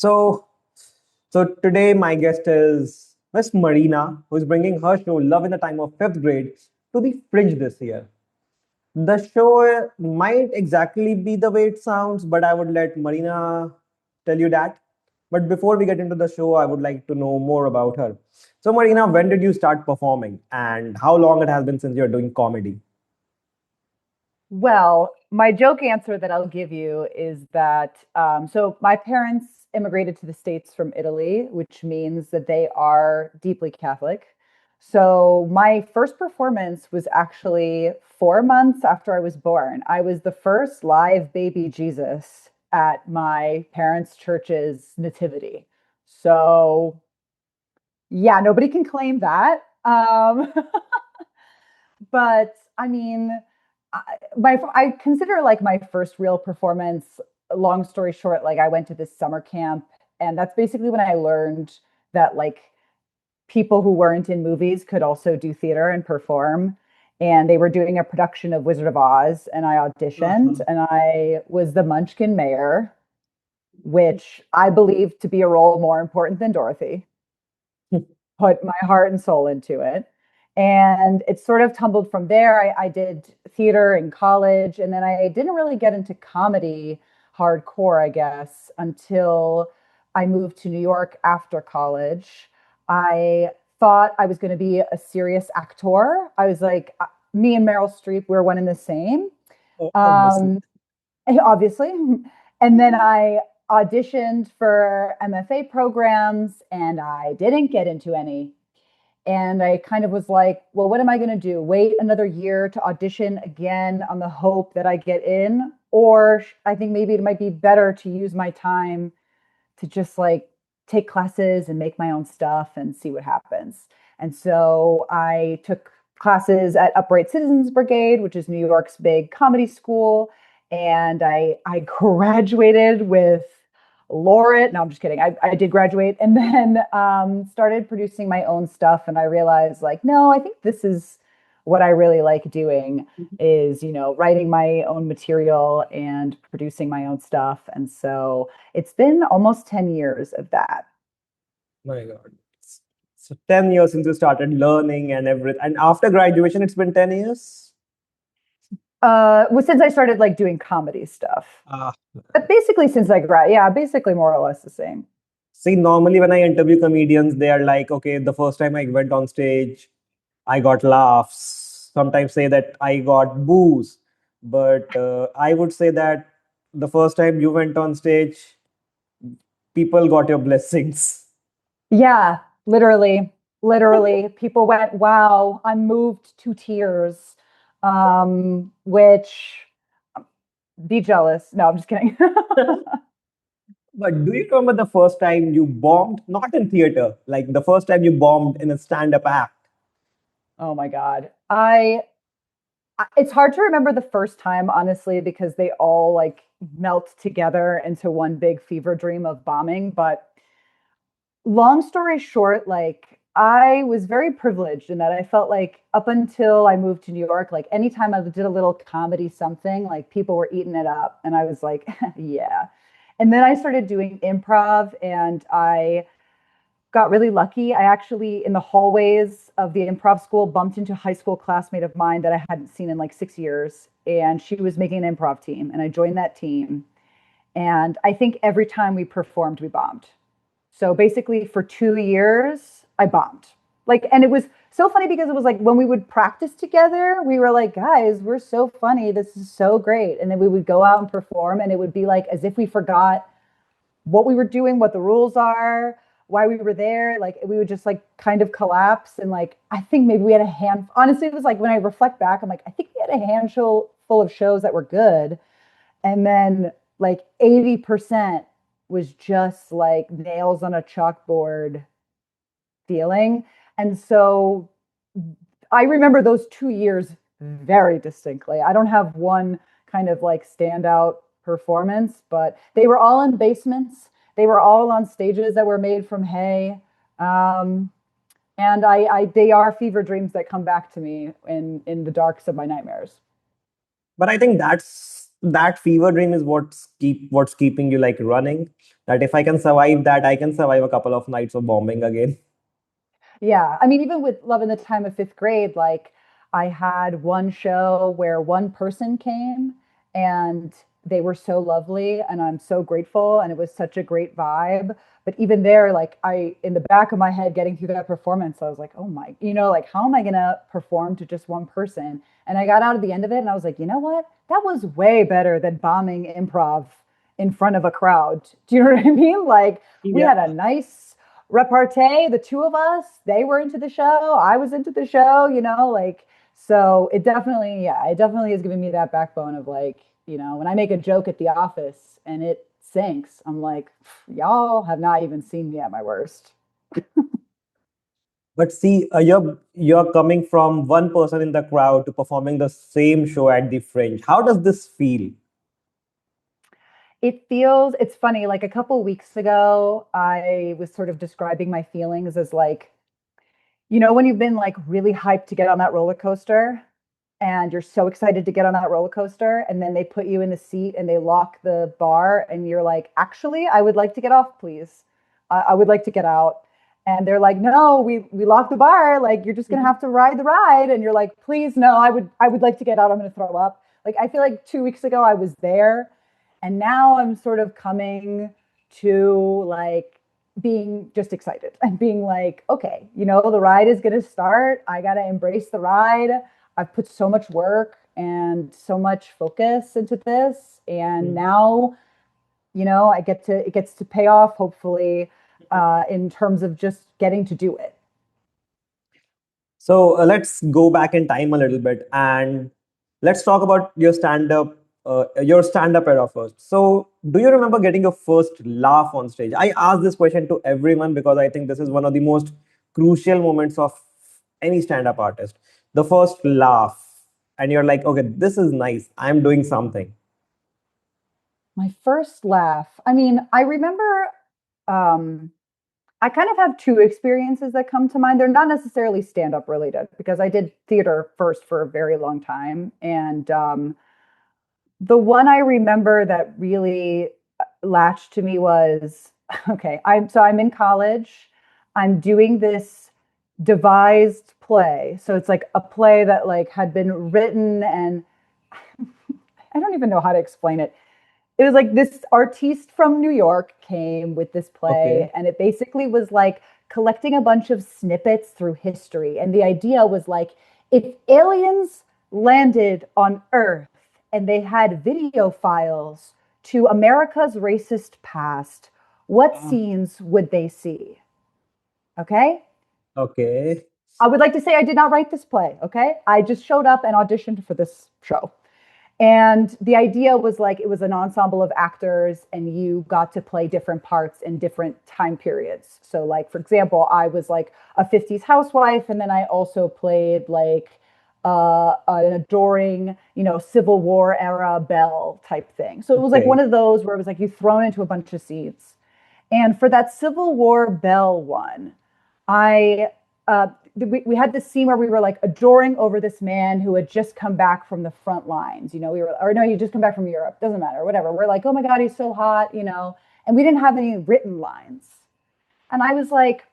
So, so today my guest is Miss Marina, who is bringing her show Love in the Time of Fifth Grade to the Fringe this year. The show might exactly be the way it sounds, but I would let Marina tell you that. But before we get into the show, I would like to know more about her. So, Marina, when did you start performing, and how long it has been since you're doing comedy? Well, my joke answer that I'll give you is that so my parents immigrated to the States from Italy, which means that they are deeply Catholic. So my first performance was actually 4 months after I was born. I was the first live baby Jesus at my parents' church's nativity. So yeah, nobody can claim that. But I mean, I consider like my first real performance. Long story short, like I went to this summer camp, and that's basically when I learned that like people who weren't in movies could also do theater and perform. And they were doing a production of Wizard of Oz, and I auditioned, Mhm. and I was the Munchkin mayor, which I believe to be a role more important than Dorothy. Put my heart and soul into it. And it sort of tumbled from there. I did theater in college, and then I didn't really get into comedy hardcore, I guess, until I moved to New York after college. I thought I was going to be a serious actor. I was like, me and Meryl Streep, we were one and the same. Obviously. Um, obviously. And then I auditioned for MFA programs and I didn't get into any. And I kind of was like, well, what am I going to do? Wait another year to audition again on the hope that I get in? Or I think maybe it might be better to use my time to just like take classes and make my own stuff and see what happens. And so I took classes at Upright Citizens Brigade, which is New York's big comedy school. And I graduated with laureate. No, I'm just kidding. I did graduate and then started producing my own stuff. And I realized, like, no, I think this is what I really like doing is, writing my own material and producing my own stuff. And so it's been almost 10 years of that. My God. So 10 years since you started learning and everything. And after graduation, it's been 10 years? Well, since I started like doing comedy stuff, Ah. but basically since yeah, basically more or less the same. See, normally when I interview comedians, they are like, okay, the first time I went on stage, I got laughs. Sometimes say that I got boos. But I would say that the first time you went on stage, people got your blessings. Yeah, literally, people went, "Wow, I'm moved to tears," which be jealous. No, I'm just kidding. But do you remember the first time you bombed? Not in theater, like the first time you bombed in a stand up act. Oh my God. It's hard to remember the first time, honestly, because they all like melt together into one big fever dream of bombing. But long story short, like I was very privileged in that I felt like up until I moved to New York, like anytime I did a little comedy something, like people were eating it up. And I was like, yeah. And then I started doing improv and I got really lucky. I actually, in the hallways of the improv school, bumped into a high school classmate of mine that I hadn't seen in like 6 years. And she was making an improv team. And I joined that team. And I think every time we performed, we bombed. So basically, for 2 years, I bombed. Like, and it was so funny because it was like when we would practice together, we were like, guys, we're so funny. This is so great. And then we would go out and perform, and it would be like as if we forgot what we were doing, what the rules are, why we were there. Like we would just like kind of collapse. And like, I think maybe we had a hand, honestly, it was like when I reflect back, I'm like, I think we had a handful full of shows that were good. And then like 80% was just like nails on a chalkboard feeling. And so I remember those 2 years very distinctly. I don't have one kind of like standout performance, but they were all in basements. They were all on stages that were made from hay. Um, and they are fever dreams that come back to me in the darks of my nightmares. But I think that fever dream is what's keeping you like running. That if I can survive that, I can survive a couple of nights of bombing again. Yeah. I mean, even with Love in the Time of Fifth Grade, like I had one show where one person came and they were so lovely and I'm so grateful and it was such a great vibe. But even there, like in the back of my head, getting through that performance, I was like, oh my, like, how am I going to perform to just one person? And I got out at the end of it and I was like, you know what? That was way better than bombing improv in front of a crowd. Do you know what I mean? Like, we Yeah. had a nice repartee, the two of us, they were into the show, I was into the show, like, so it definitely, yeah, it definitely has given me that backbone of like, when I make a joke at the office and it sinks, I'm like, y'all have not even seen me at my worst. But see, you're coming from one person in the crowd to performing the same show at the Fringe. How does this feel? It's funny, like a couple weeks ago, I was sort of describing my feelings as like, when you've been like really hyped to get on that roller coaster and you're so excited to get on that roller coaster and then they put you in the seat and they lock the bar and you're like, actually, I would like to get off, please. I would like to get out. And they're like, no, we locked the bar. Like, you're just gonna have to ride the ride. And you're like, please, no, I would like to get out. I'm gonna throw up. Like, I feel like 2 weeks ago I was there, and now I'm sort of coming to like being just excited and being like, okay, the ride is going to start. I got to embrace the ride. I've put so much work and so much focus into this. And now, it gets to pay off, hopefully, in terms of just getting to do it. So let's go back in time a little bit and let's talk about your stand-up era first. So, do you remember getting your first laugh on stage? I ask this question to everyone because I think this is one of the most crucial moments of any stand-up artist. The first laugh, and you're like, okay, this is nice. I'm doing something. My first laugh. I mean, I remember um, I kind of have two experiences that come to mind. They're not necessarily stand up related because I did theater first for a very long time. And the one I remember that really latched to me was okay, I'm in college. I'm doing this devised play. So it's like a play that like had been written and I don't even know how to explain it. It was like this artiste from New York came with this play, Okay. and it basically was like collecting a bunch of snippets through history. And the idea was like, if aliens landed on Earth and they had video files to America's racist past, what Ah, scenes would they see? Okay. okay. I would like to say I did not write this play. Okay. I just showed up and auditioned for this show. And the idea was like it was an ensemble of actors, and you got to play different parts in different time periods. So, like, for example, I was like a 50s housewife, and then I also played like an adoring, Civil War era belle type thing. So it was like one Okay. of those where it was like you thrown into a bunch of scenes. And for that Civil War belle one, I we had this scene where we were like adoring over this man who had just come back from the front lines. We were, or no, he just come back from Europe. Doesn't matter, whatever. We're like, oh my god, he's so hot, and we didn't have any written lines. And I was like,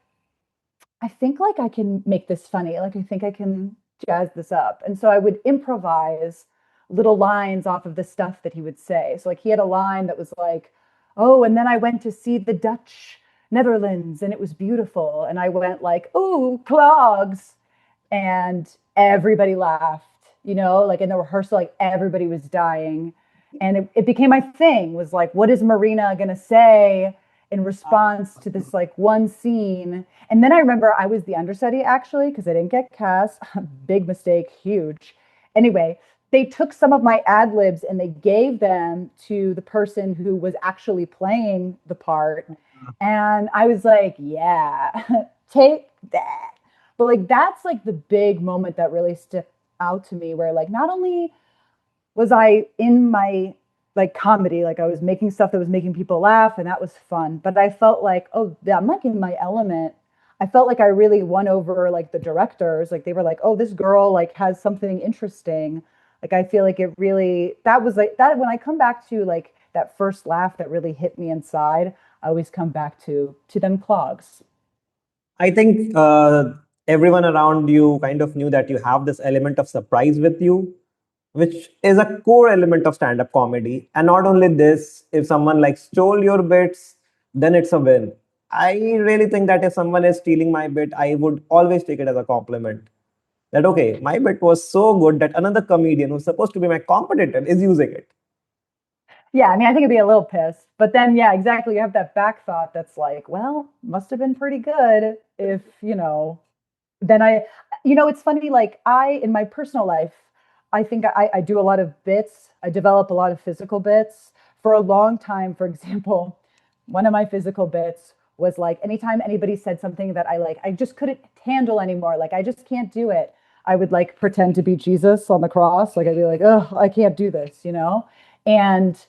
I think like I can make this funny. Like I think I can jazz this up. And so I would improvise little lines off of the stuff that he would say. So like he had a line that was like, "Oh, and then I went to see the Dutch Netherlands and it was beautiful." And I went like, "Oh, clogs." And everybody laughed, like in the rehearsal, like everybody was dying. And it became my thing was like, what is Marina going to say in response to this like one scene? And then I remember I was the understudy actually because I didn't get cast. Big mistake, huge. Anyway, they took some of my ad libs and they gave them to the person who was actually playing the part. And I was like, yeah, take that. But like that's like the big moment that really stuck out to me where like not only was I in my like comedy, like I was making stuff that was making people laugh and that was fun, but I felt like, oh, yeah, I'm like in my element. I felt like I really won over like the directors. Like they were like, oh, this girl like has something interesting. Like I feel like it really that was like that when I come back to like that first laugh that really hit me inside, I always come back to them clogs. I think everyone around you kind of knew that you have this element of surprise with you, which is a core element of stand-up comedy. And not only this, if someone like stole your bits, then it's a win. I really think that if someone is stealing my bit, I would always take it as a compliment. That okay, my bit was so good that another comedian who's supposed to be my competitor is using it. Yeah, I mean, I think I'd be a little pissed, but then, yeah, exactly. You have that back thought that's like, well, must have been pretty good if, then it's funny, like in my personal life, I think I do a lot of bits. I develop a lot of physical bits. For a long time, for example, one of my physical bits was like anytime anybody said something that I just couldn't handle anymore, like I just can't do it. I would like pretend to be Jesus on the cross. Like I'd be like, oh, I can't do this. And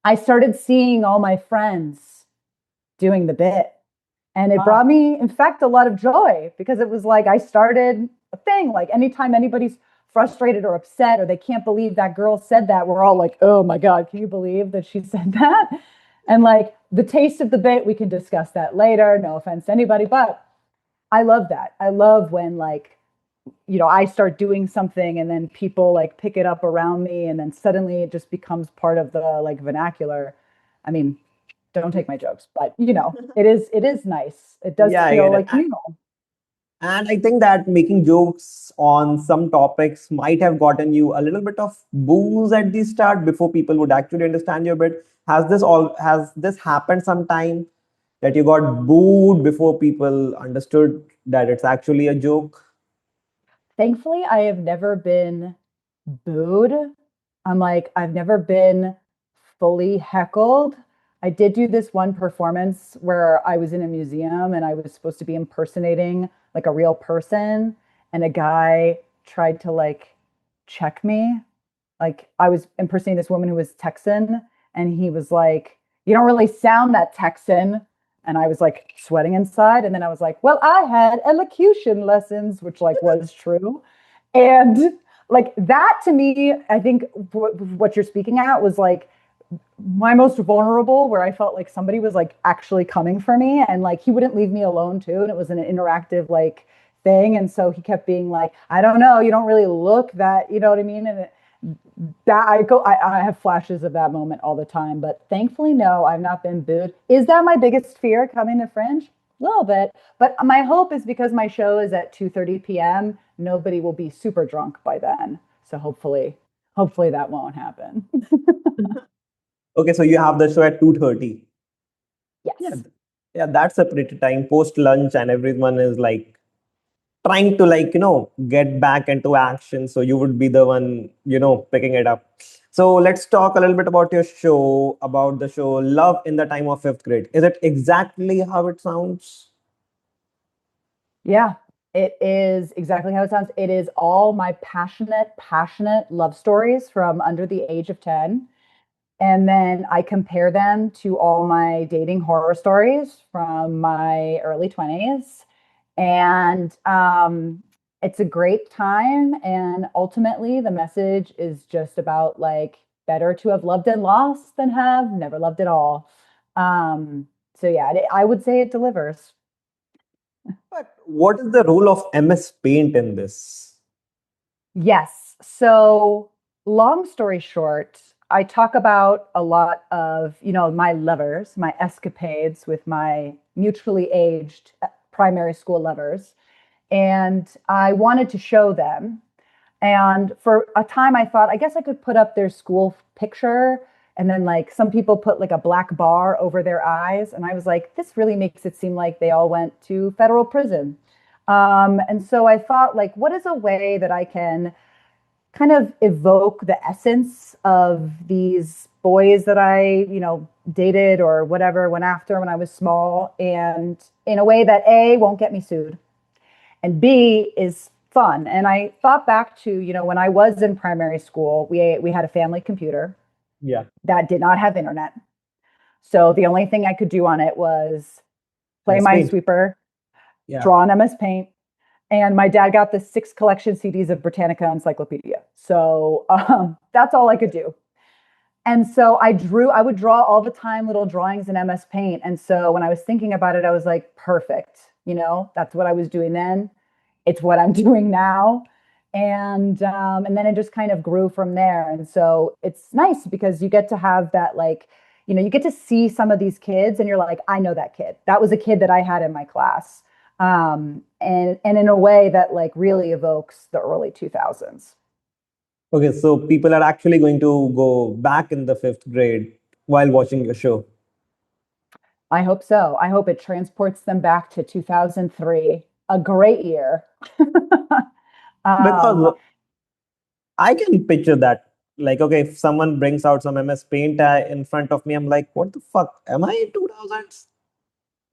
I started seeing all my friends doing the bit. And it Ah, brought me, in fact, a lot of joy because it was like I started a thing. Like anytime anybody's frustrated or upset or they can't believe that girl said that, we're all like, oh my God, can you believe that she said that? And like the taste of the bit, we can discuss that later. No offense to anybody, but I love that. I love when like, I start doing something and then people like pick it up around me and then suddenly it just becomes part of the like vernacular. I mean, don't take my jokes, but it is nice. It does yeah, I feel get it. like And I think that making jokes on some topics might have gotten you a little bit of booze at the start before people would actually understand your bit. Has this happened sometime that you got booed before people understood that it's actually a joke? thankfully I have never been booed. I'm like, I've never been fully heckled. I did do this one performance where I was in a museum and I was supposed to be impersonating like a real person, and a guy tried to like check me. Like I was impersonating this woman who was Texan, and he was like, "You don't really sound that Texan." And I was like sweating inside. And then I was like, "Well, I had elocution lessons," which like was true. And like that to me, I think what you're speaking at was like my most vulnerable, where I felt like somebody was like actually coming for me and like he wouldn't leave me alone too. And it was an interactive like thing. And so he kept being like, I don't know, you don't really look that, you know what I mean? And that I have flashes of that moment all the time, but thankfully, no, I've not been booed. Is that my biggest fear coming to Fringe? A little bit, but my hope is because my show is at 2:30 p.m. Nobody will be super drunk by then. So hopefully that won't happen. Okay, so you have the show at 2:30. Yeah, Yes. yeah, that's a pretty time post lunch, and everyone is like trying to get back into action, so you would be the one picking it up. So let's talk a little bit about your show, about the show Love in the Time of Fifth Grade. Is it exactly how it sounds? Yeah, it is exactly how it sounds. It is all my passionate love stories from under the age of 10. And then I compare them to all my dating horror stories from my early 20s. And it's a great time. And ultimately, the message is just about like better to have loved and lost than have never loved at all. So, yeah, I would say it delivers. But what is the role of MS Paint in this? Yes. So, long story short, I talk about a lot of, my lovers, my escapades with my mutually aged primary school lovers. And I wanted to show them. And for a time, I thought, I guess I could put up their school picture. And then, like, some people put like a black bar over their eyes. And I was like, this really makes it seem like they all went to federal prison. And so I thought, like, what is a way that I can kind of evoke the essence of these boys that I, dated or whatever, went after when I was small, and in a way that A, won't get me sued, and B, is fun. And I thought back to, when I was in primary school, we had a family computer Yeah, that did not have internet. So the only thing I could do on it was play MS Paint. Minesweeper, Yeah. draw on MS Paint, And my dad got the 6 collection CDs of Britannica Encyclopedia. So that's all I could do. And so I would draw all the time little drawings in MS Paint. And so when I was thinking about it, I was like, perfect. That's what I was doing then. It's what I'm doing now. And then it just kind of grew from there. And so it's nice because you get to have that, like, you get to see some of these kids and you're like, I know that kid. That was a kid that I had in my class. And in a way that like really evokes the early 2000s. Okay, so people are actually going to go back in the fifth grade while watching your show. I hope so. I hope it transports them back to 2003, a great year. um, Because I can picture that. Like, okay, if someone brings out some MS Paint in front of me, I'm like, what the fuck? Am I in 2000s?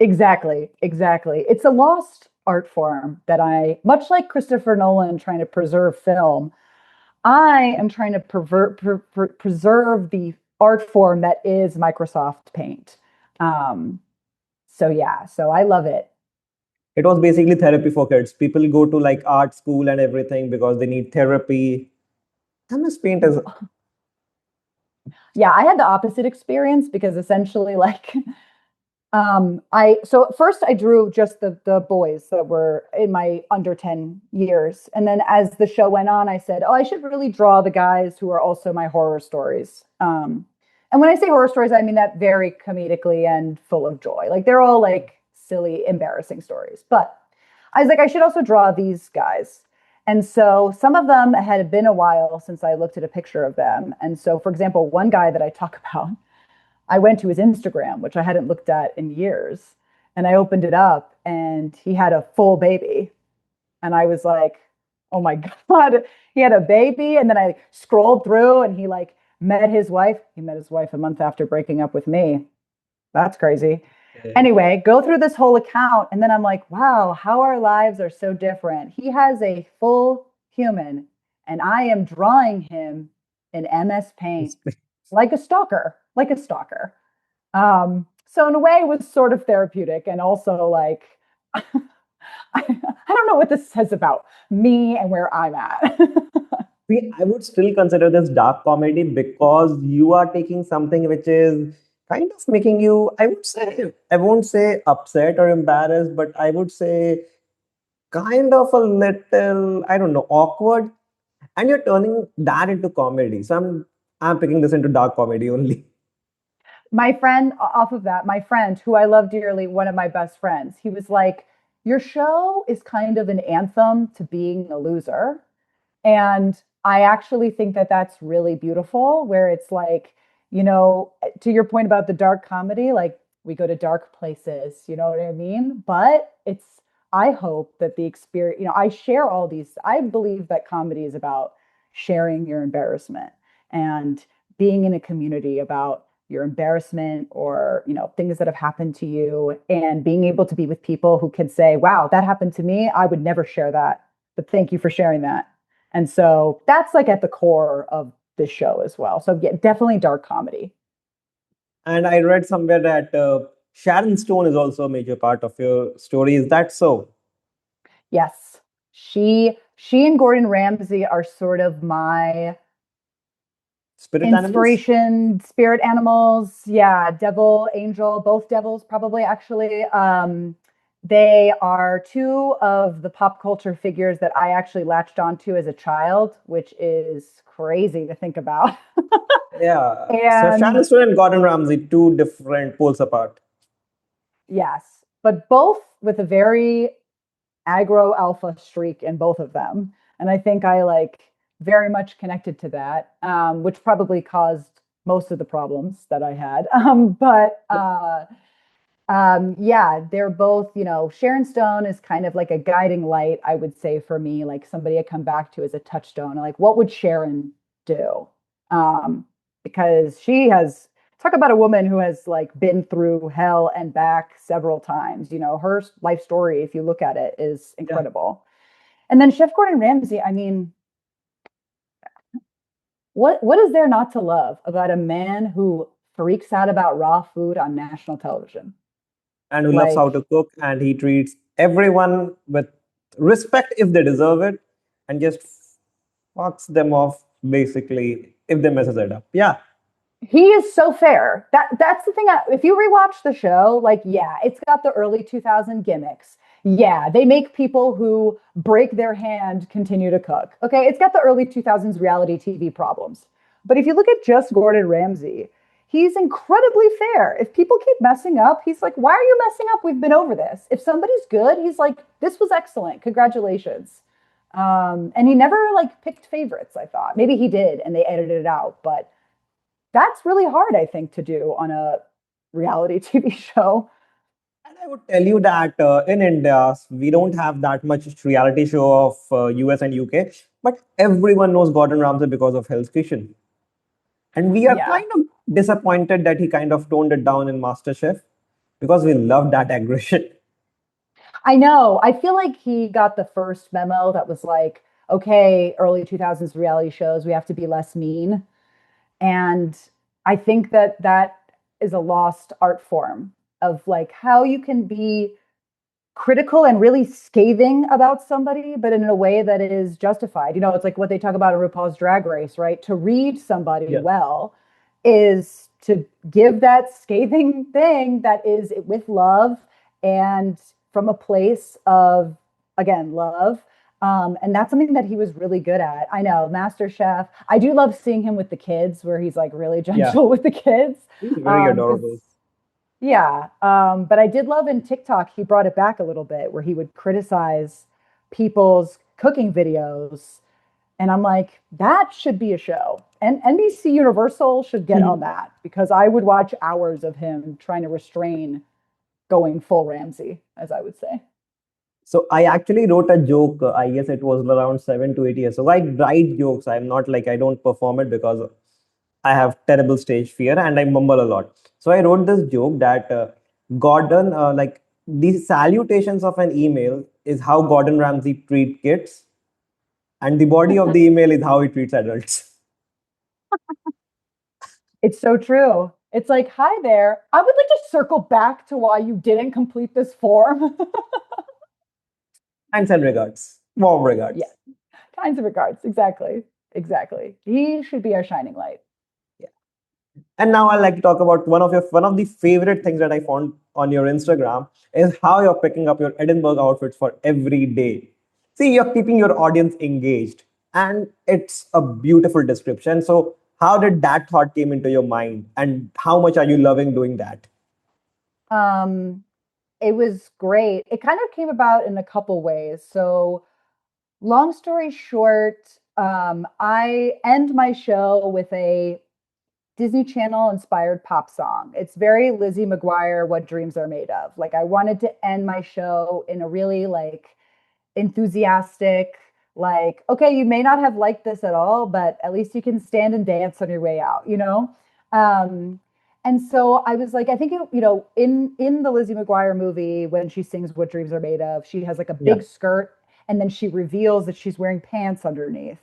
exactly, exactly. It's a lost art form that much like Christopher Nolan trying to preserve film, I am trying to preserve the art form that is Microsoft Paint. Um, so yeah, so I love it. It was basically therapy for kids. People go to like art school and everything because they need therapy. MS Paint is Yeah, I had the opposite experience because essentially like I so first I drew just the boys that were in my under 10 years. And then as the show went on, I said, oh, I should really draw the guys who are also my horror stories. And when I say horror stories, I mean that very comedically and full of joy. Like they're all like silly, embarrassing stories. But I was like, I should also draw these guys. And so some of them had been a while since I looked at a picture of them. And so, for example, one guy that I talk about, I went to his Instagram, which I hadn't looked at in years. And I opened it up and he had a full baby. And I was like, oh my God, he had a baby. And then I scrolled through and he like met his wife. He met his wife a month after breaking up with me. That's crazy. Anyway, go through this whole account. And then I'm like, wow, how our lives are so different. He has a full human and I am drawing him in MS Paint like a stalker, like a stalker. So in a way, it was sort of therapeutic and also like, I don't know what this says about me and where I'm at. See, I would still consider this dark comedy because you are taking something which is kind of making you, I would say, I won't say upset or embarrassed, but I would say kind of a little, I don't know, awkward. And you're turning that into comedy. So I'm picking this into dark comedy only. My friend, off of that, my friend who I love dearly, one of my best friends, he was like, your show is kind of an anthem to being a loser. And I actually think that that's really beautiful, where it's like, to your point about the dark comedy, like we go to dark places, you know what I mean? But I hope that the experience, I share all these, I believe that comedy is about sharing your embarrassment and being in a community about your embarrassment or, things that have happened to you and being able to be with people who can say, wow, that happened to me. I would never share that, but thank you for sharing that. And so that's like at the core of this show as well. So yeah, definitely dark comedy. And I read somewhere that Sharon Stone is also a major part of your story. Is that so? Yes. She and Gordon Ramsay are sort of my Spirit animals? inspiration, spirit animals. Yeah, devil, angel, both devils probably actually. They are two of the pop culture figures that I actually latched onto as a child, which is crazy to think about. Yeah. So Sharon And Stone and Gordon Ramsay, two different poles apart. yes, but both with a very aggro alpha streak in both of them. And I think I like very much connected to that, which probably caused most of the problems that I had. Yeah, they're both, Sharon Stone is kind of like a guiding light, I would say, for me, like somebody I come back to as a touchstone. Like, what would Sharon do? Um, because she has, talk about a woman who has like been through hell and back several times. Her life story, if you look at it, is Yeah. incredible. And then Chef Gordon Ramsay, I mean, what is there not to love about a man who freaks out about raw food on national television? And who loves how Like, to cook, and he treats everyone with respect if they deserve it, and just fucks them off basically if they messes it up. Yeah, He is so fair. That's the thing. If you rewatch the show, like, yeah, it's got the early 2000 gimmicks. Yeah, they make people who break their hand continue to cook. Okay, it's got the early 2000s reality TV problems. But if you look at just Gordon Ramsay, he's incredibly fair. If people keep messing up, he's like, "Why are you messing up? We've been over this." If somebody's good, he's like, "This was excellent. Congratulations." And he never like picked favorites, I thought. Maybe he did and they edited it out, but that's really hard, I think, to do on a reality TV show. and I would tell you that in India we don't have that much reality show of US and UK, but everyone knows Gordon Ramsay because of Hell's Kitchen, and we are Yeah, kind of disappointed that he kind of toned it down in MasterChef because we love that aggression. I know. I feel like he got the first memo that was like, okay, early 2000s reality shows, we have to be less mean. And I think that that is a lost art form of like how you can be critical and really scathing about somebody, but in a way that is justified. You know, it's like what they talk about in RuPaul's Drag Race, right? To read somebody Yeah. well is to give that scathing thing that is with love and from a place of, again, love. And that's something that he was really good at. I know, Master Chef. I do love seeing him with the kids, where he's like really Yeah, gentle with the kids. he's very Because adorable. yeah, but I did love in TikTok, he brought it back a little bit where he would criticize people's cooking videos. And I'm like, that should be a show. And NBC Universal should get on that because I would watch hours of him trying to restrain going full Ramsay, as I would say. So I actually wrote a joke. I guess it was around 7 to 8 years. So I write jokes. I'm not like I don't perform it because I have terrible stage fear and I mumble a lot. So I wrote this joke that Gordon, like the salutations of an email is how Gordon Ramsay treat kids, and the body of the email is how he treats adults. It's so true. It's like, hi there. I would like to circle back to why you didn't complete this form. Thanks and regards, warm Yeah, regards. kinds of regards. Exactly. Exactly. He should be our shining light. Yeah. And now I like to talk about one of the favorite things that I found on your Instagram is how you're picking up your Edinburgh outfits for every day. See, you're keeping your audience engaged, and it's a beautiful description. So, how did that thought came into your mind, and how much are you loving doing that? Um, it was great. It kind of came about in a couple ways. So, long story short, I end my show with a Disney Channel inspired pop song. It's very Lizzie McGuire, What Dreams Are Made Of. Like, I wanted to end my show in a really like enthusiastic, like, okay, you may not have liked this at all, but at least you can stand and dance on your way out, you know? Um, and so I was like, I think, in the Lizzie McGuire movie, when she sings What Dreams Are Made Of, she has like a Yeah, big skirt and then she reveals that she's wearing pants underneath.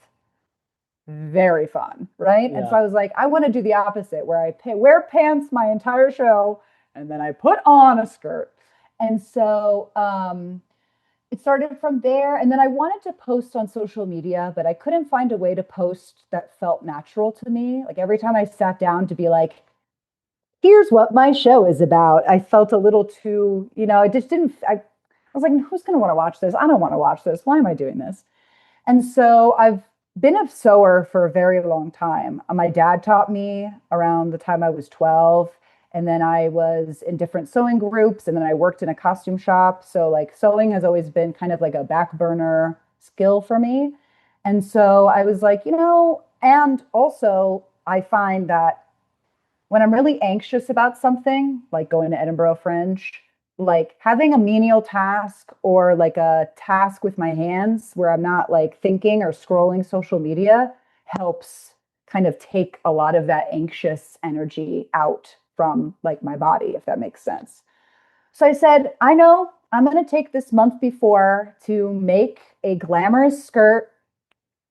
Very fun, right? And so yeah. I was like, I want to do the opposite where wear pants my entire show and then I put on a skirt. And so it started from there. And then I wanted to post on social media, but I couldn't find a way to post that felt natural to me. Like every time I sat down to be like, here's what my show is about, I felt a little too, I just didn't, I was like, who's going to want to watch this? I don't want to watch this. Why am I doing this? And so I've been a sewer for a very long time. My dad taught me around the time I was 12. And then I was in different sewing groups. And then I worked in a costume shop. So, like, sewing has always been kind of like a back burner skill for me. And so I was like, and also I find that when I'm really anxious about something, like going to Edinburgh Fringe, like having a menial task or like a task with my hands where I'm not like thinking or scrolling social media helps kind of take a lot of that anxious energy out from like my body, if that makes sense. So I said, I know I'm going to take this month before to make a glamorous skirt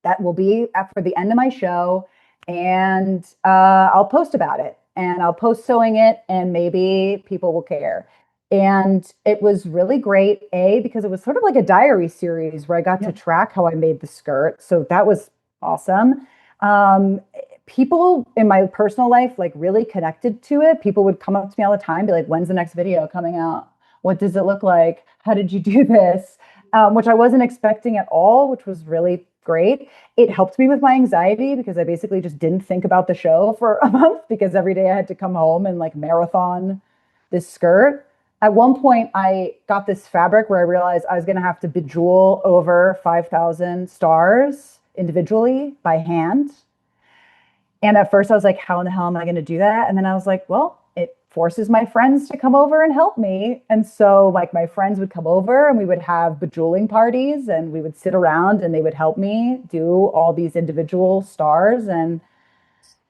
that will be for the end of my show, and I'll post about it and I'll post sewing it and maybe people will care. And it was really great, A, because it was sort of like a diary series where I got to Yeah. track how I made the skirt. So that was awesome. Um, People in my personal life like really connected to it. People would come up to me all the time, be like, when's the next video coming out? What does it look like? How did you do this? Which I wasn't expecting at all, which was really great. It helped me with my anxiety because I basically just didn't think about the show for a month because every day I had to come home and like marathon this skirt. At one point, I got this fabric where I realized I was going to have to bejewel over 5,000 stars individually by hand. And at first, I was like, how in the hell am I going to do that? And then I was like, well, it forces my friends to come over and help me. And so, like, my friends would come over and we would have bejeweling parties and we would sit around and they would help me do all these individual stars. And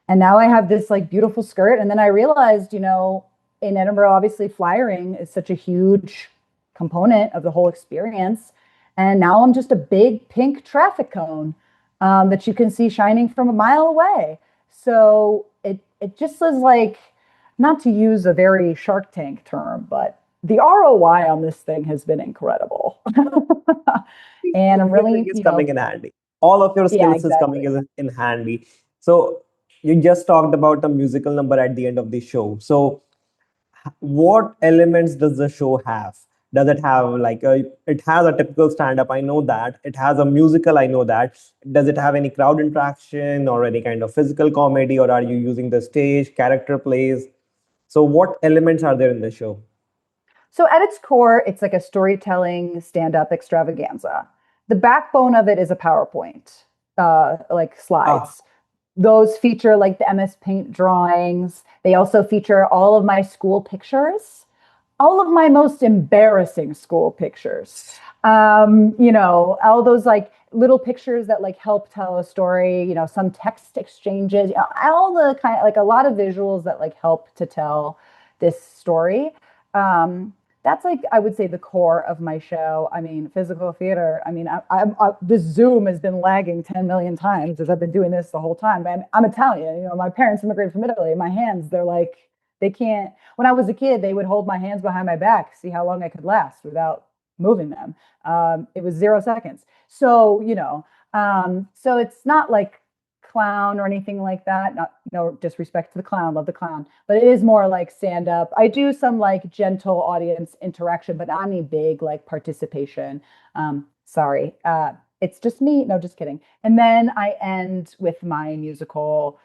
now I have this like beautiful skirt. And then I realized, in Edinburgh, obviously flyering is such a huge component of the whole experience. And now I'm just a big pink traffic cone that you can see shining from a mile away. So it just is like, not to use a very Shark Tank term, but the ROI on this thing has been incredible. And I'm Everything really, is coming in handy. All of your yeah, skills is coming exactly. in handy. So you just talked about a musical number at the end of the show. So what elements does the show have? Does it have like it has a typical stand-up, I know that. It has a musical, I know that. Does it have any crowd interaction or any kind of physical comedy, or are you using the stage, character plays? So what elements are there in the show? So at its core, it's like a storytelling stand-up extravaganza. The backbone of it is a PowerPoint, like Ah, slides. Those feature like the MS Paint drawings. They also feature all of my school pictures, all of my most embarrassing school pictures. All those like little pictures that like help tell a story, some text exchanges, all the kind of like a lot of visuals that like help to tell this story. Um, that's like I would say the core of my show. I mean, physical theater. I mean, this Zoom has been lagging 10 million times as I've been doing this the whole time. But I'm Italian. My parents immigrated from Italy. My hands, they're like they can't. When I was a kid, they would hold my hands behind my back, see how long I could last without moving them. It was 0 seconds. So so it's not like clown or anything like that. Not no disrespect to the clown, love the clown, but it is more like stand up. I do some like gentle audience interaction, but not any big like participation. Sorry, it's just me. No, just kidding. And then I end with my musical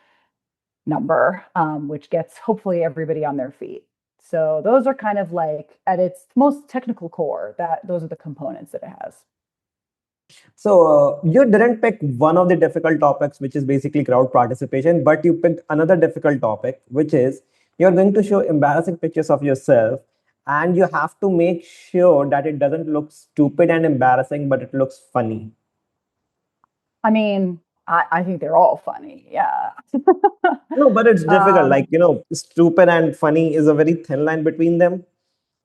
number, which gets hopefully everybody on their feet. So those are kind of like at its most technical core. That those are the components that it has. so you didn't pick one of the difficult topics, which is basically crowd participation, but you picked another difficult topic, which is you're going to show embarrassing pictures of yourself, and you have to make sure that it doesn't look stupid and embarrassing, but it looks funny. I mean, I think they're all funny. Yeah. No, but it's difficult. um, Like, stupid and funny is a very thin line between them.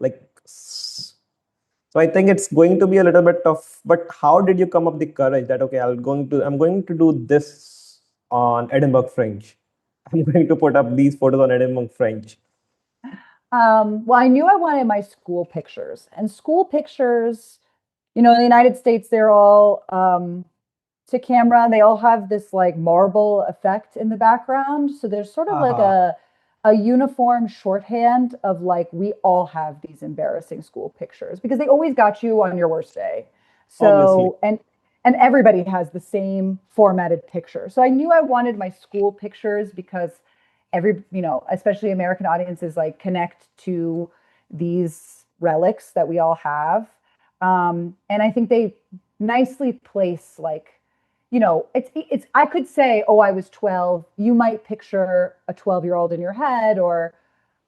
Like, so I think it's going to be a little bit tough. But how did you come up the courage that okay, I'm going to do this on Edinburgh Fringe. I'm going to put up these photos on Edinburgh Fringe. well, I knew I wanted my school pictures, and school pictures, in the United States, they're all to camera. They all have this like marble effect in the background. So there's sort of like Haha, a uniform shorthand of like we all have these embarrassing school pictures because they always got you on your worst day. obviously. So and everybody has the same formatted picture. So I knew I wanted my school pictures because especially American audiences like connect to these relics that we all have. And I think they nicely place like it's I could say, oh, I was 12. You might picture a 12-year-old in your head or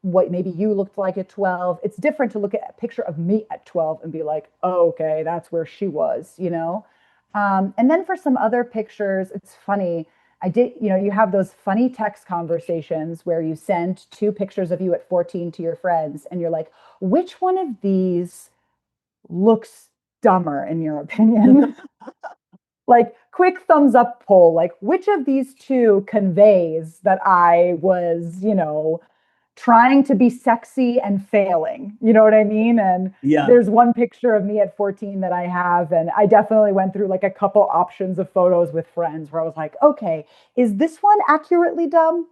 what maybe you looked like at 12. It's different to look at a picture of me at 12 and be like, oh, okay, that's where she was. And then for some other pictures, it's funny. I did, you have those funny text conversations where you send two pictures of you at 14 to your friends and you're like, which one of these looks dumber in your opinion? Like quick thumbs up poll, like which of these two conveys that I was, trying to be sexy and failing. You know what I mean? And Yeah. there's one picture of me at 14 that I have, and I definitely went through like a couple options of photos with friends where I was like, okay, is this one accurately dumb?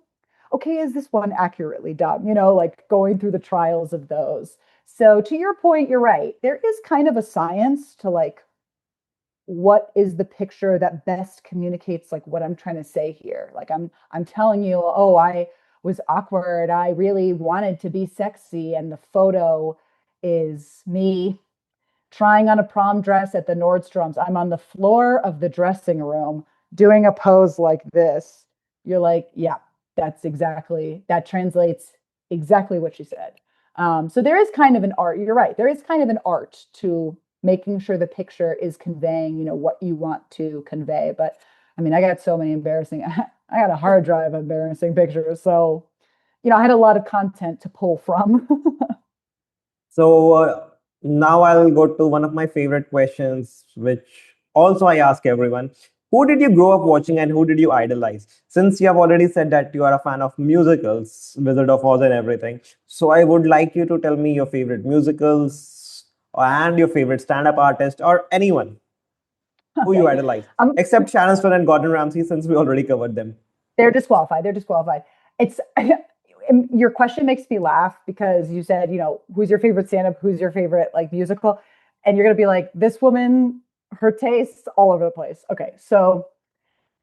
Okay, is this one accurately dumb? Like going through the trials of those. So to your point, you're right. There is kind of a science to like what is the picture that best communicates like what I'm trying to say here. Like I'm telling you, oh, I was awkward. I really wanted to be sexy, and the photo is me trying on a prom dress at the Nordstroms. I'm on the floor of the dressing room doing a pose like this. You're like, yeah, that translates exactly what she said. So there is kind of an art. You're right. There is kind of an art to making sure the picture is conveying, what you want to convey. But I mean, I got so many embarrassing, I got a hard drive of embarrassing pictures. So, I had a lot of content to pull from. So now I'll go to one of my favorite questions, which also I ask everyone. Who did you grow up watching and who did you idolize? Since you have already said that you are a fan of musicals, Wizard of Oz and everything, so I would like you to tell me your favorite musicals and your favorite stand-up artist or anyone who you Okay. idolize, Um, except Sharon Stone and Gordon Ramsay, since we already covered them. they're disqualified. They're disqualified. It's your question makes me laugh because you said, who's your favorite stand-up, who's your favorite like musical, and you're gonna be like, this woman, her tastes all over the place. Okay, so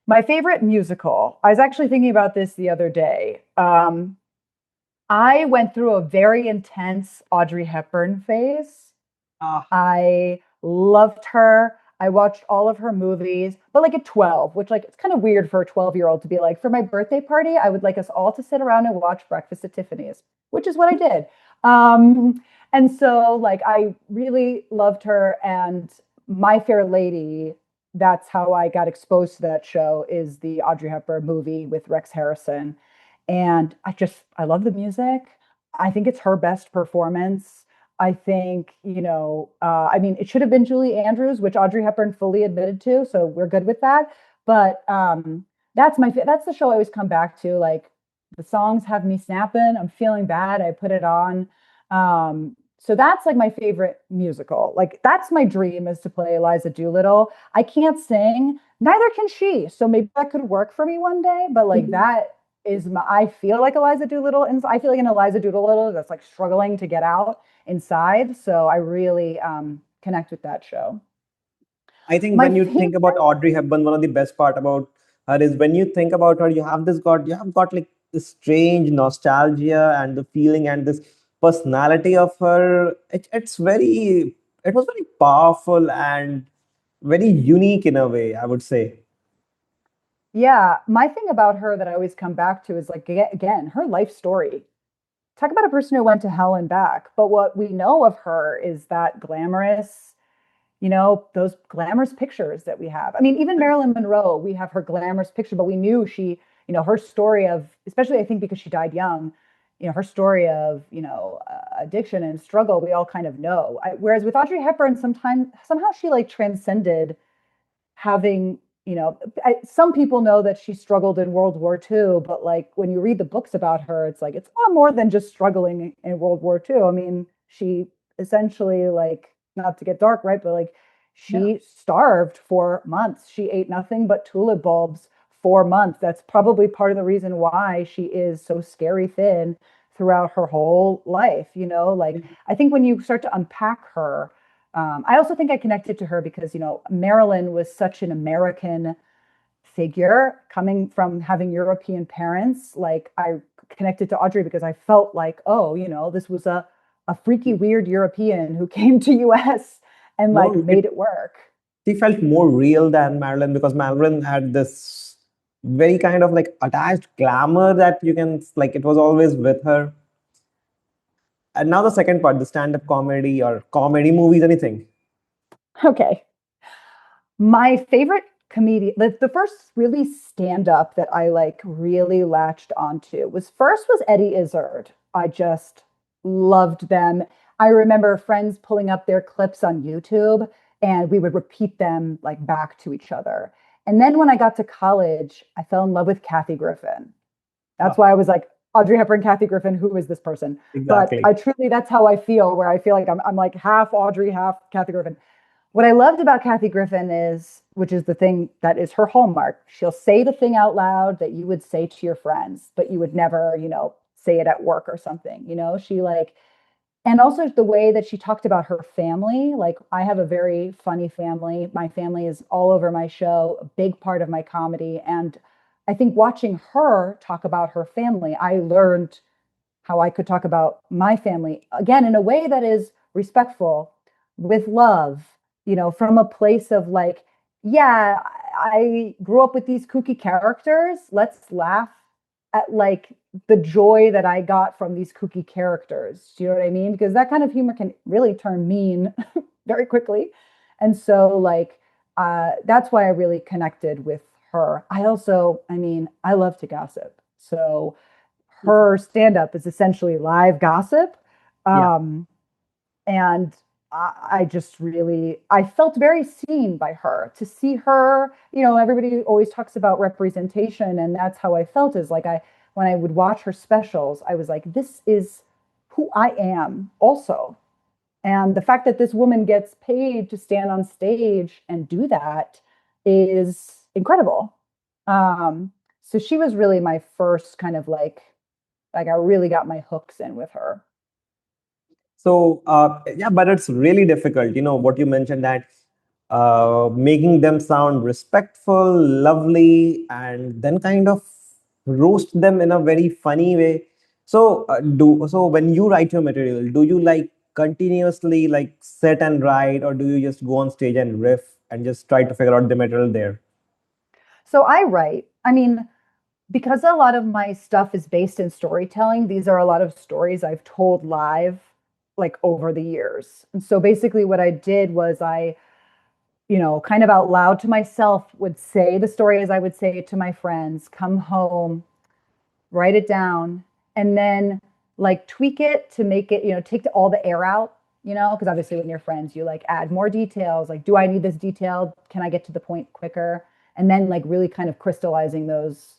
my favorite musical. I was actually thinking about this the other day. I went through a very intense Audrey Hepburn phase. Ah, I loved her. I watched all of her movies, but like at 12, which like it's kind of weird for a 12-year-old to be like, for my birthday party, I would like us all to sit around and watch Breakfast at Tiffany's, which is what I did. And so like I really loved her, and My Fair Lady, that's how I got exposed to that show, is the Audrey Hepburn movie with Rex Harrison. And I love the music. I think it's her best performance. I think, I mean, it should have been Julie Andrews, which Audrey Hepburn fully admitted to, so we're good with that. But that's the show I always come back to. Like the songs have me snapping. I'm feeling bad. I put it on. So that's like my favorite musical. Like that's my dream, is to play Eliza Doolittle. I can't sing, neither can she. So maybe that could work for me one day. But like that is I feel like Eliza Doolittle, and I feel like an Eliza Doolittle that's like struggling to get out inside. So I really connect with that show. I think My when you think favorite, about Audrey Hepburn, one of the best part about her is when you think about her, you have got like this strange nostalgia and the feeling and this personality of her. It was very powerful and very unique in a way, I would say. yeah, my thing about her that I always come back to is like again her life story. Talk about a person who went to hell and back. But what we know of her is that glamorous, those glamorous pictures that we have. I mean, even Marilyn Monroe, we have her glamorous picture, but we knew she, her story of, especially I think because she died young, her story of, addiction and struggle, we all kind of know. Whereas with Audrey Hepburn, somehow she like transcended having, some people know that she struggled in World War II, but like when you read the books about her, it's like it's a lot more than just struggling in World War II. I mean, she essentially, like, not to get dark, right? But like Yeah. she starved for months. She ate nothing but tulip bulbs for months. That's probably part of the reason why she is so scary thin throughout her whole life. Like I think when you start to unpack her, I also think I connected to her because, Marilyn was such an American figure coming from having European parents. Like I connected to Audrey because I felt like, oh, this was a freaky, weird European who came to US and like No, made it work. she felt more real than Marilyn because Marilyn had this very kind of like attached glamour that you can like it was always with her. And now the second part, the stand-up comedy or comedy movies, anything. Okay. My favorite comedian, the first really stand up that I like really latched onto was Eddie Izzard. I just loved them. I remember friends pulling up their clips on YouTube, and we would repeat them like back to each other. And then when I got to college, I fell in love with Kathy Griffin. That's Ah, why I was like, Audrey Hepburn, Kathy Griffin, who is this person? But Exactly. I truly, that's how I feel, where I feel like I'm like half Audrey, half Kathy Griffin. What I loved about Kathy Griffin is, which is the thing that is her hallmark, she'll say the thing out loud that you would say to your friends, but you would never, say it at work or something. She like, and also the way that she talked about her family. Like, I have a very funny family. My family is all over my show, a big part of my comedy. And I think watching her talk about her family, I learned how I could talk about my family again in a way that is respectful, with love, from a place of like, yeah, I grew up with these kooky characters. Let's laugh at like the joy that I got from these kooky characters. Do you know what I mean? Because that kind of humor can really turn mean very quickly. And so, like, that's why I really connected with her. I love to gossip. So, her stand up is essentially live gossip. Yeah. Um, and I just really, I felt very seen by her. To see her, everybody always talks about representation, and that's how I felt. Is like, when I would watch her specials, I was like, this is who I am also. And the fact that this woman gets paid to stand on stage and do that is incredible. Um, so she was really my first kind of like I really got my hooks in with her. So yeah, but it's really difficult. What you mentioned, that making them sound respectful, lovely, and then kind of roast them in a very funny way. So when you write your material, do you like continuously like sit and write, or do you just go on stage and riff and just try to figure out the material there? So I write. Because a lot of my stuff is based in storytelling, these are a lot of stories I've told live like over the years. And so basically what I did was kind of out loud to myself would say the story as I would say it to my friends, come home, write it down, and then like tweak it to make it, take all the air out, because obviously when you're friends, you like add more details. Like, do I need this detail? Can I get to the point quicker? And then like really kind of crystallizing those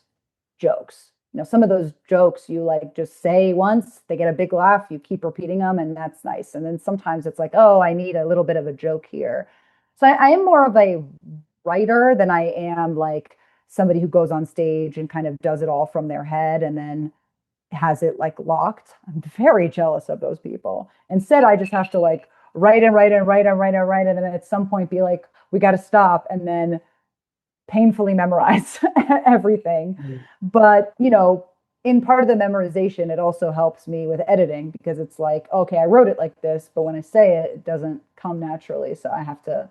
jokes. Some of those jokes you like just say once, they get a big laugh, you keep repeating them, and that's nice. And then sometimes it's like, oh, I need a little bit of a joke here. So I am more of a writer than I am like somebody who goes on stage and kind of does it all from their head and then has it like locked. I'm very jealous of those people. Instead, I just have to like write and write and write and write and write, and then at some point be like, we got to stop, and then painfully memorize everything. Mm. But, in part of the memorization, it also helps me with editing because it's like, okay, I wrote it like this, but when I say it, it doesn't come naturally. So I have to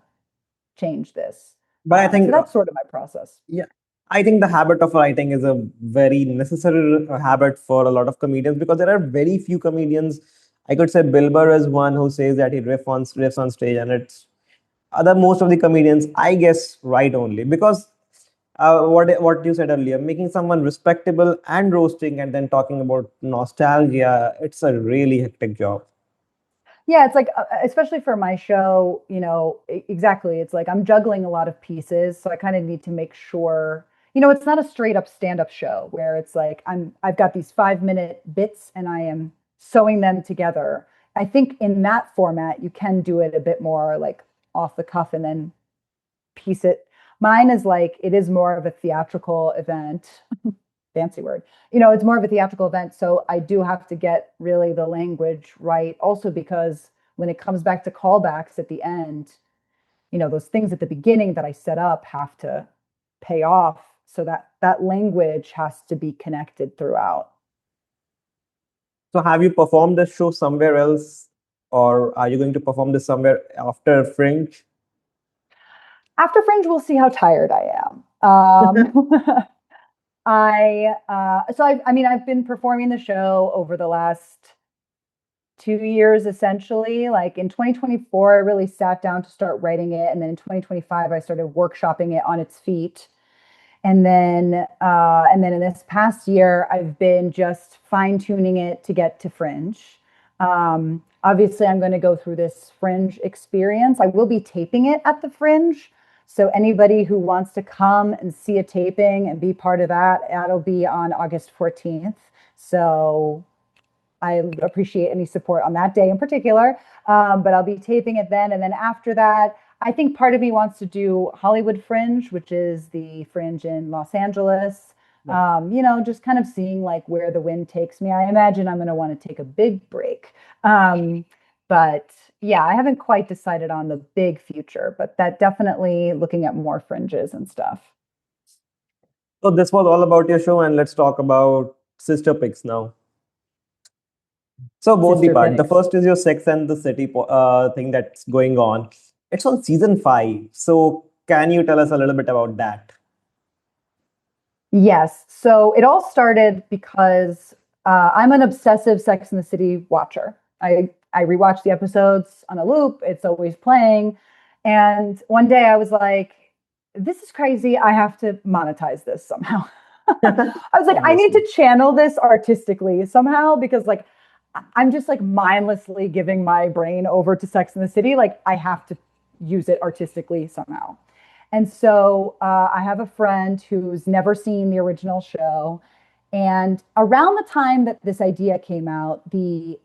change this. But I So think that's sort of my process. yeah, I think the habit of writing is a very necessary habit for a lot of comedians, because there are very few comedians. I could say Bill Burr is one who says that he riffs on stage, and it's other most of the comedians, I guess, write only because what you said earlier, making someone respectable and roasting and then talking about nostalgia, it's a really hectic job. Yeah, it's like, especially for my show, exactly. It's like I'm juggling a lot of pieces. So I kind of need to make sure, it's not a straight up stand up show where it's like I've got these 5 minute bits and I am sewing them together. I think in that format, you can do it a bit more like off the cuff and then piece it. Mine is like, it is more of a theatrical event. Fancy word. It's more of a theatrical event. So I do have to get really the language right. Also, because when it comes back to callbacks at the end, those things at the beginning that I set up have to pay off. So that language has to be connected throughout. So have you performed this show somewhere else, or are you going to perform this somewhere after Fringe? After Fringe, we'll see how tired I am. I've been performing the show over the last 2 years, essentially. Like in 2024, I really sat down to start writing it, and then in 2025, I started workshopping it on its feet. And then in this past year, I've been just fine tuning it to get to Fringe. Obviously, I'm going to go through this Fringe experience. I will be taping it at the Fringe. So anybody who wants to come and see a taping and be part of that, that'll be on August 14th. So I appreciate any support on that day in particular. But I'll be taping it then. And then after that, I think part of me wants to do Hollywood Fringe, which is the Fringe in Los Angeles. Yeah. Just kind of seeing like where the wind takes me. I imagine I'm going to want to take a big break. But yeah, I haven't quite decided on the big future, but that definitely looking at more fringes and stuff. So this was all about your show, and let's talk about sister picks now. So both the Sister part. The picks. first is your Sex and the City thing that's going on. It's on season 5. So can you tell us a little bit about that? Yes. So it all started because I'm an obsessive Sex and the City watcher. I rewatch the episodes on a loop. It's always playing. And one day I was like, this is crazy. I have to monetize this somehow. I was like, I need Obviously. to channel this artistically somehow because like I'm just like mindlessly giving my brain over to Sex and the City. Like I have to use it artistically somehow. And so I have a friend who's never seen the original show. And around the time that this idea came out, the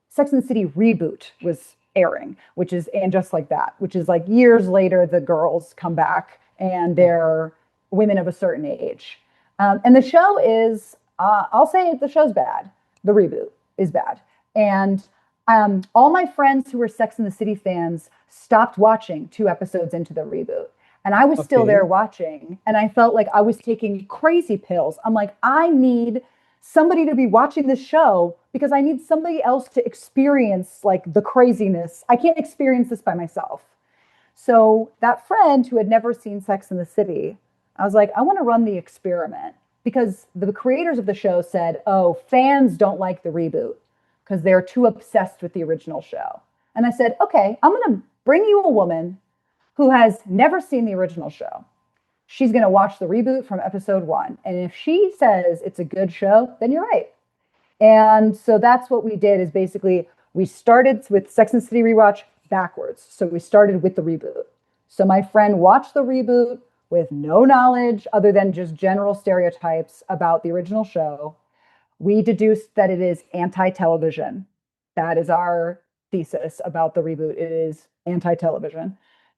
Sex and the City reboot was airing, which is And Just Like That, which is like years later, the girls come back and they're women of a certain age. And the show is, I'll say the show's bad. The reboot is bad. And all my friends who were Sex and the City fans stopped watching 2 episodes into the reboot. And I was still there Okay. watching. And I felt like I was taking crazy pills. I'm like, I need somebody to be watching this show because I need somebody else to experience like the craziness. I can't experience this by myself. So that friend who had never seen Sex in the City, I was like, I want to run the experiment because the creators of the show said, oh, fans don't like the reboot because they're too obsessed with the original show. And I said, okay, I'm going to bring you a woman who has never seen the original show. She's going to watch the reboot from episode 1. And if she says it's a good show, then you're right. And so that's what we did is basically we started with Sex and the City rewatch backwards. So we started with the reboot. So my friend watched the reboot with no knowledge other than just general stereotypes about the original show. We deduced that it is anti-television. That is our thesis about the reboot. It is anti-television.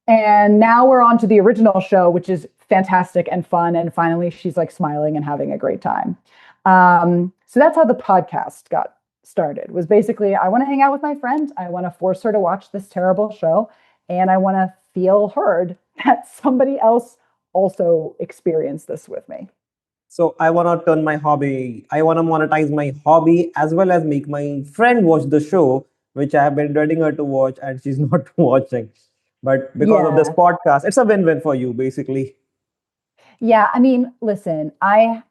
And now we're on to the original show, which is fantastic and fun. And finally, she's like smiling and having a great time. So that's how the podcast got started. Was basically I want to hang out with my friend. I want to force her to watch this terrible show, and I want to feel heard that somebody else also experienced this with me. So I want to turn my hobby. I want to monetize my hobby as well as make my friend watch the show, which I have been dreading her to watch, and she's not watching. But because of this Yeah. podcast, it's a win-win for you, basically. Yeah, I mean, listen, I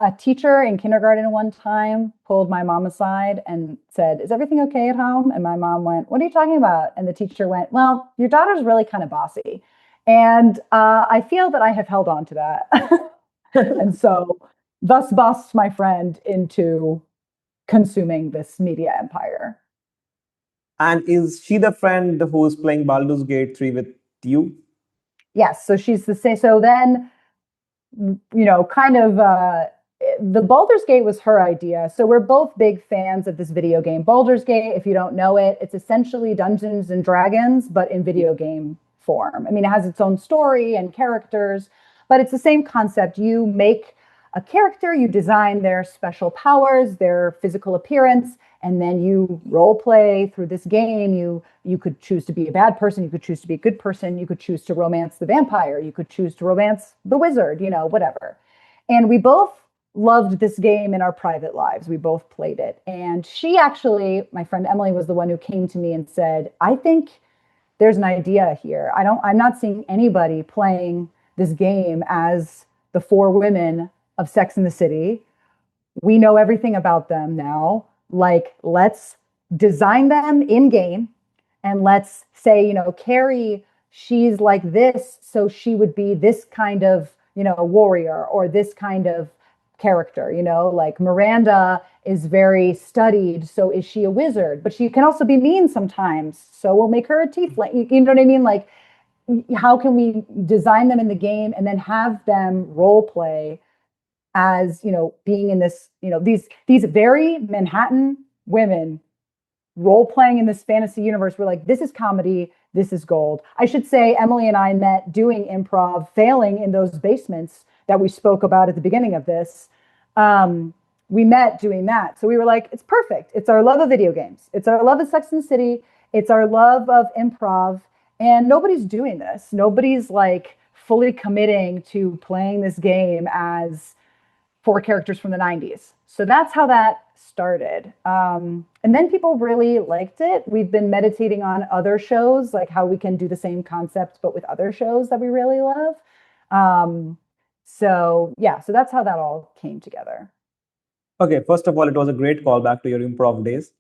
a teacher in kindergarten one time pulled my mom aside and said, "Is everything okay at home?" And my mom went, "What are you talking about?" And the teacher went, "Well, your daughter's really kind of bossy." And I feel that I have held on to that. And so thus bossed my friend into consuming this media empire. And is she the friend who's playing Baldur's Gate 3 with you? Yes, so she's the same. So then kind of the Baldur's Gate was her idea. So we're both big fans of this video game. Baldur's Gate, if you don't know it, it's essentially Dungeons and Dragons, but in video game form. I mean, it has its own story and characters, but it's the same concept. You make a character, you design their special powers, their physical appearance, and then you role play through this game. You could choose to be a bad person, you could choose to be a good person, you could choose to romance the vampire, you could choose to romance the wizard, whatever. And we both loved this game in our private lives. We both played it. And she actually, my friend Emily, was the one who came to me and said, I think there's an idea here. I'm not seeing anybody playing this game as the 4 women of Sex in the City. We know everything about them now. Like, let's design them in game and let's say, Carrie, she's like this, so she would be this kind of, warrior or this kind of character, like Miranda is very studied, so is she a wizard? But she can also be mean sometimes, so we'll make her a tiefling. You know what I mean? Like, how can we design them in the game and then have them role play as, being in this, these very Manhattan women role playing in this fantasy universe. We're like, this is comedy, this is gold. I should say Emily and I met doing improv, failing in those basements that we spoke about at the beginning of this. We met doing that. So we were like, it's perfect. It's our love of video games. It's our love of Sex and the City. It's our love of improv. And nobody's doing this. Nobody's like fully committing to playing this game as four characters from the 90s. So that's how that started. And then people really liked it. We've been meditating on other shows, like how we can do the same concept, but with other shows that we really love. So that's how that all came together. Okay, first of all, it was a great callback to your improv days.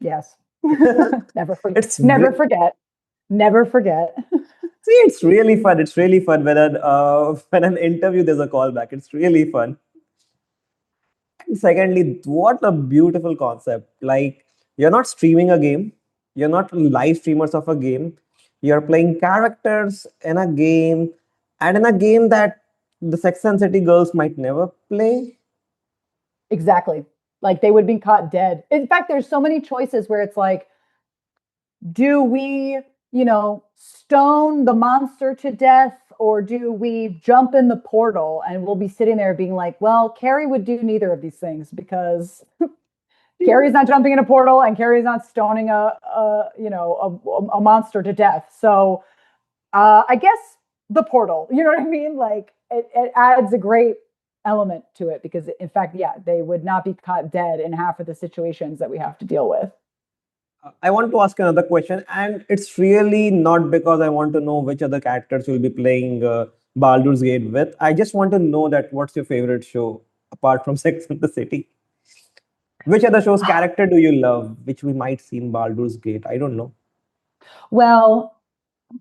Yes. Never forget. It's Never re- forget. Never forget. See, it's really fun. It's really fun when an interview there's a callback. It's really fun. And secondly, what a beautiful concept. Like, you're not streaming a game, you're not live streamers of a game, you're playing characters in a game, and in a game that the Sex and City girls might never play. Exactly. Like they would be caught dead. In fact, there's so many choices where it's like, do we, stone the monster to death, or do we jump in the portal? And we'll be sitting there being like, well, Carrie would do neither of these things because Carrie's not jumping in a portal and Carrie's not stoning a monster to death. So I guess the portal, you know what I mean? Like it adds a great element to it because in fact, yeah, they would not be caught dead in half of the situations that we have to deal with. I want to ask another question, and it's really not because I want to know which other characters you'll be playing Baldur's Gate with. I just want to know that what's your favorite show apart from Sex and the City? Which other show's character do you love, which we might see in Baldur's Gate? I don't know. Well,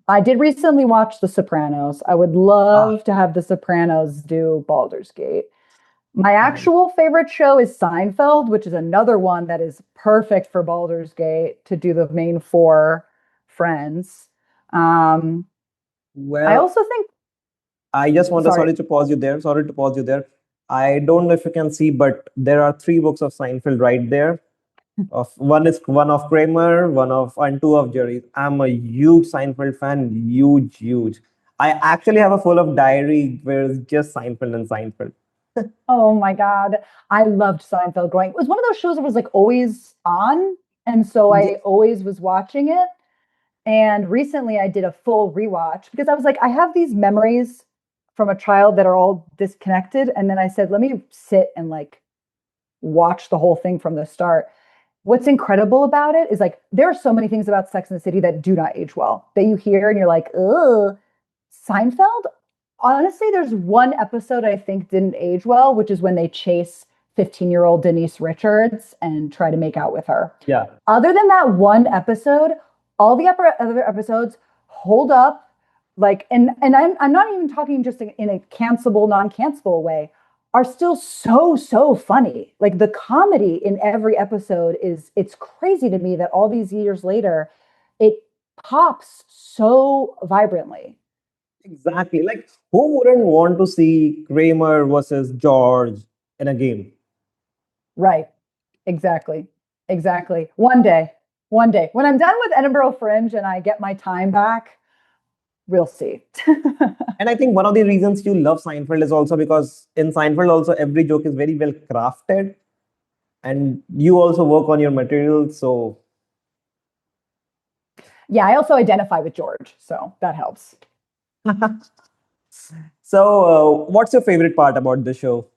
I did recently watch The Sopranos. I would Ah, love to have The Sopranos do Baldur's Gate. My nice. actual favorite show is Seinfeld, which is another one that is perfect for Baldur's Gate to do the main four friends. Um, I Well, also think, I just want to sorry. sorry to pause you there. Sorry to pause you there. I don't know if you can see, but there are three books of Seinfeld right there. Of one is one of Kramer, one of and two of Jerry. I'm a huge Seinfeld fan, huge, huge. I actually have a full of diary where it's just Seinfeld and Seinfeld. Oh my God. I loved Seinfeld growing. It was one of those shows that was like always on. And so I Ye- always was watching it. And recently I did a full rewatch because I was like, I have these memories from a child that are all disconnected. And then I said, let me sit and like watch the whole thing from the start. What's incredible about it is like there are so many things about Sex and the City that do not age well that you hear and you're like, ugh. Seinfeld, honestly, there's one episode I think didn't age well, which is when they chase 15-year-old Denise Richards and try to make out with her. Yeah, Other than that one episode, all the other episodes hold up. Like, and I'm not even talking just in a cancelable, non-cancelable way, are still so funny. Like the comedy in every episode it's crazy to me that all these years later, it pops so vibrantly. exactly. Like, who wouldn't want to see Kramer versus George in a game? Right. Exactly. Exactly. One day, when I'm done with Edinburgh Fringe and I get my time back, we'll see. And I think one of the reasons you love Seinfeld is also because in Seinfeld also every joke is very well crafted, and you also work on your material. So, Yeah, I also identify with George, so that helps. what's your favorite part about the show?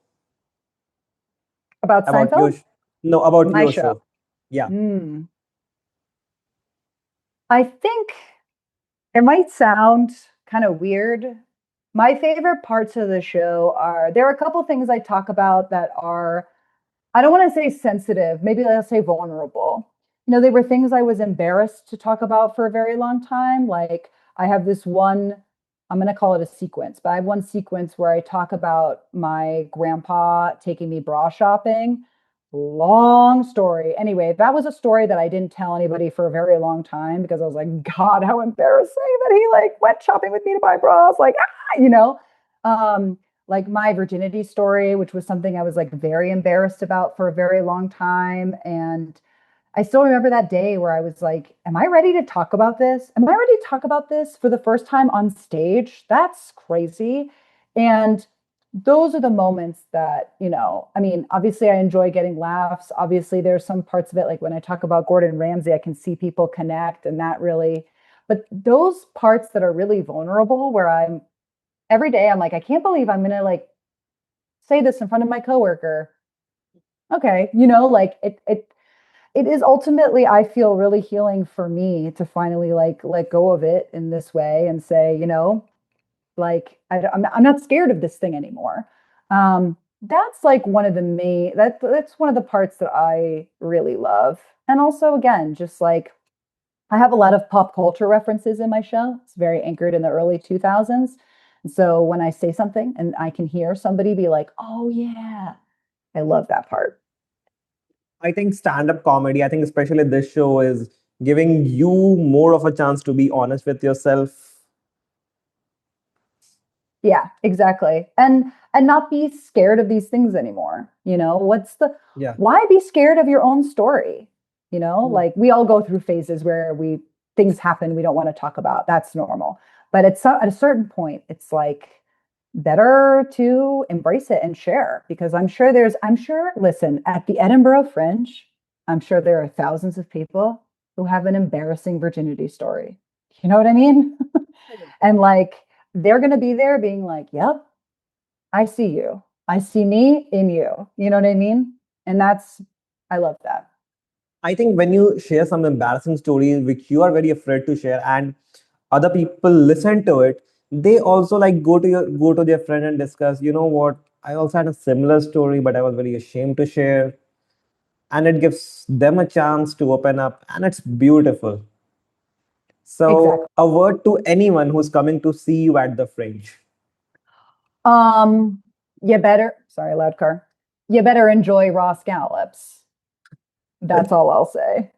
About About your Seinfeld, no, about my your show. show. Yeah. Mm. I think it might sound kind of weird. My favorite parts of the show are there are a couple things I talk about that are, I don't want to say sensitive, maybe let's say vulnerable. They were things I was embarrassed to talk about for a very long time. Like I have this one, I'm going to call it a sequence, but I have one sequence where I talk about my grandpa taking me bra shopping. Long story. Anyway, that was a story that I didn't tell anybody for a very long time because I was like, God, how embarrassing that he like went shopping with me to buy bras. Like, you know. like my virginity story, which was something I was like very embarrassed about for a very long time. And I still remember that day where I was like, am I ready to talk about this? Am I ready to talk about this for the first time on stage? That's crazy. And those are the moments that, I mean, obviously I enjoy getting laughs. Obviously, there's some parts of it, like when I talk about Gordon Ramsay, I can see people connect and that really, but those parts that are really vulnerable where every day I'm like, I can't believe I'm going to like say this in front of my coworker. Okay. Like it is ultimately, I feel really healing for me to finally like let go of it in this way and say, like I'm not scared of this thing anymore. That's like one of the that's one of the parts that I really love. And also, again, just like I have a lot of pop culture references in my show. It's very anchored in the early 2000s. And so when I say something and I can hear somebody be like, oh, yeah, I love that part. I think stand-up comedy, I think especially this show is giving you more of a chance to be honest with yourself. Yeah, exactly. And not be scared of these things anymore. Yeah. Why be scared of your own story? Mm. Like we all go through phases where things happen we don't want to talk about. That's normal. But at a certain point, it's like better to embrace it and share because listen, at the Edinburgh Fringe, I'm sure there are thousands of people who have an embarrassing virginity story. You know what I mean? And like they're going to be there being like, yep, I see you. I see me in you. You know what I mean? And I love that. I think when you share some embarrassing stories which you are very afraid to share and other people listen to it, they also like go to their friend and discuss, you know what, I also had a similar story, but I was very ashamed to share. And it gives them a chance to open up, and it's beautiful. So, Exactly. a word to anyone who's coming to see you at the Fringe. You better, sorry, loud car. You better enjoy raw scallops. That's all I'll say.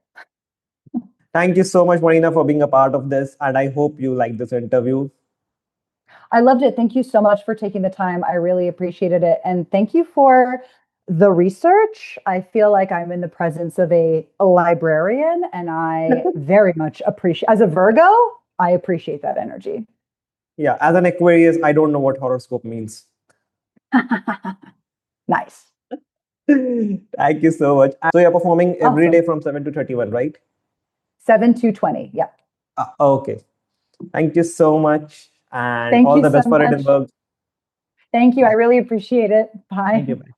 Thank you so much, Marina, for being a part of this, and I hope you like this interview. I loved it. Thank you so much for taking the time. I really appreciated it. And thank you for the research. I feel like I'm in the presence of a librarian, and I very much appreciate, as a Virgo, I appreciate that energy. Yeah, as an Aquarius, I don't know what horoscope means. Nice. Thank you so much. So you're performing every day Awesome. from 7 to 31, right? 7 to 20. Yep. Okay. Thank you so much, and Thank all you the so best for much. Edinburgh. Thank you. I Bye. really appreciate it. Thank Bye. you. Bye.